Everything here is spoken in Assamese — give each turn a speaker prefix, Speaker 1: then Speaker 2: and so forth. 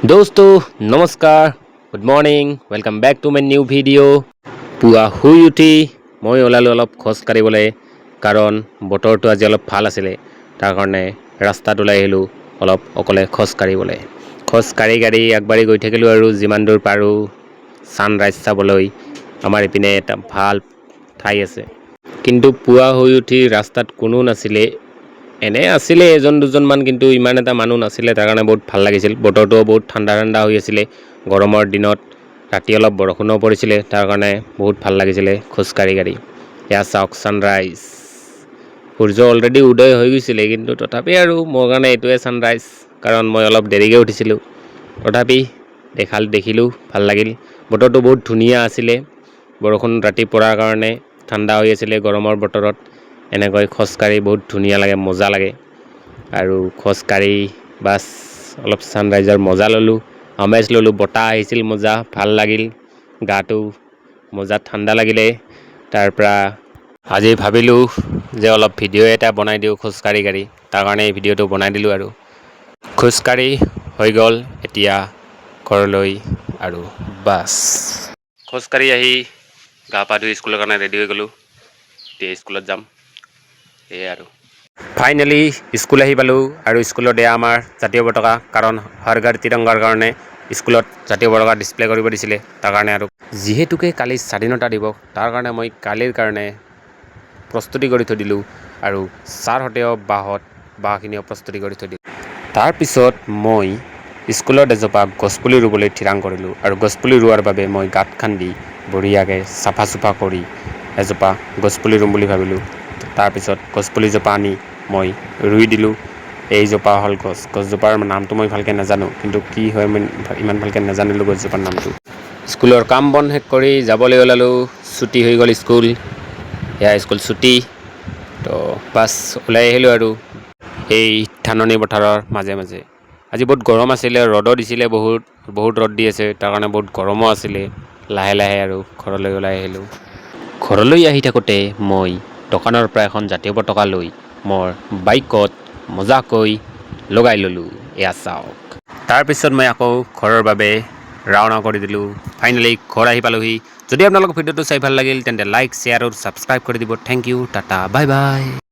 Speaker 1: दोस्तों नमस्कार good morning welcome back to my new video' পুৱা শুই উঠি মই ওলালোঁ অলপ খোজ কাঢ়িবলৈ কাৰণ বতৰটো আজি অলপ ভাল আছিলে তাৰ কাৰণে ৰাস্তাত ওলাই আহিলোঁ অলপ অকলে খোজ কাঢ়িবলৈ খোজ কাঢ়ি আগবাঢ়ি গৈ থাকিলোঁ আৰু যিমান দূৰ পাৰোঁ ছানৰাইজ চাবলৈ আমাৰ ইপিনে এটা ভাল ঠাই আছে কিন্তু পুৱা শুই উঠি ৰাস্তাত কোনো নাছিলে এনে আছিলে এজন দুজনমান কিন্তু ইমান এটা মানুহ নাছিলে তাৰ কাৰণে বহুত ভাল লাগিছিল বতৰটো বহুত ঠাণ্ডা হৈ আছিলে গৰমৰ দিনত ৰাতি অলপ বৰষুণো পৰিছিলে তাৰ কাৰণে বহুত ভাল লাগিছিলে খোজ কাঢ়ি এয়া চাওক ছানৰাইজ সূৰ্য অলৰেডি উদয় হৈ গৈছিলে কিন্তু তথাপি আৰু মোৰ কাৰণে এইটোৱে ছানৰাইজ কাৰণ মই অলপ দেৰিকৈ উঠিছিলোঁ তথাপি দেখিলোঁ ভাল লাগিল বতৰটো বহুত ধুনীয়া আছিলে বৰষুণ ৰাতি পৰাৰ কাৰণে ঠাণ্ডা হৈ আছিলে গৰমৰ বতৰত এনেকৈ খোজকাঢ়ি বহুত ধুনীয়া লাগে মজা লাগে আৰু খোজকাঢ়ি বাছ অলপ ছানৰাইজৰ মজা ল'লোঁ আমেজ ল'লোঁ বতাহ আহিছিল মজা ভাল লাগিল গাটো মজা ঠাণ্ডা লাগিলে তাৰ পৰা আজি ভাবিলোঁ যে অলপ ভিডিঅ' এটা বনাই দিওঁ খোজকাঢ়ি তাৰ কাৰণে এই ভিডিঅ'টো বনাই দিলোঁ আৰু খোজকাঢ়ি হৈ গ'ল এতিয়া ঘৰলৈ আৰু বাছ খোজকাঢ়ি আহি গা পা ধুই স্কুলৰ কাৰণে ৰেডি হৈ গ'লোঁ এতিয়া স্কুলত যাম সেয়াই আৰু ফাইনেলি স্কুল আহি পালোঁ আৰু স্কুলত এয়া আমাৰ জাতীয় পতাকা কাৰণ হৰ ঘৰ তিৰংগাৰ কাৰণে স্কুলত জাতীয় পতাকা ডিছপ্লে কৰিব দিছিলে তাৰ কাৰণে আৰু যিহেতুকে কালি স্বাধীনতা দিৱস তাৰ কাৰণে মই কালিৰ কাৰণে প্ৰস্তুতি কৰি থৈ দিলোঁ আৰু ছাৰহঁতেও বাহঁখিনিও প্ৰস্তুতি কৰি থৈ দিলোঁ তাৰপিছত মই স্কুলত এজোপা গছপুলি ৰুবলৈ থিৰাং কৰিলোঁ আৰু গছপুলি ৰোৱাৰ বাবে মই গাঁত খান্দি বঢ়িয়াকৈ চাফা চুফা কৰি এজোপা গছপুলি ৰুম বুলি ভাবিলোঁ তাৰপিছত গছপুলিজোপা আনি মই ৰুই দিলোঁ এইজোপা হ'ল গছজোপাৰ নামটো মই ভালকৈ নাজানো কিন্তু কি হয় মই ইমান ভালকৈ নাজানিলোঁ গছজোপাৰ নামটো স্কুলৰ কাম বন শেষ কৰি যাবলৈ ওলালোঁ ছুটি হৈ গ'ল স্কুল এয়া স্কুল ছুটি তো বাছ ওলাই আহিলোঁ আৰু এই ধাননি পথাৰৰ মাজে আজি বহুত গৰম আছিলে ৰ'দো দিছিলে বহুত ৰ'দ দি আছে তাৰ কাৰণে বহুত গৰমো আছিলে লাহে আৰু ঘৰলৈ ওলাই আহিলোঁ ঘৰলৈ আহি থাকোঁতে মই দোকানৰ পৰা এখন জাতীয় পতাকা লৈ মোৰ বাইকত মজাকৈ লগাই ল'লোঁ এয়া চাওক তাৰপিছত মই আকৌ ঘৰৰ বাবে ৰাওনা কৰি দিলোঁ ফাইনেলি ঘৰ আহি পালোহি যদি আপোনালোকৰ ভিডিঅ'টো চাই ভাল লাগিল তেন্তে লাইক শ্বেয়াৰ আৰু ছাবস্ক্ৰাইব কৰি দিব thank you tata bye by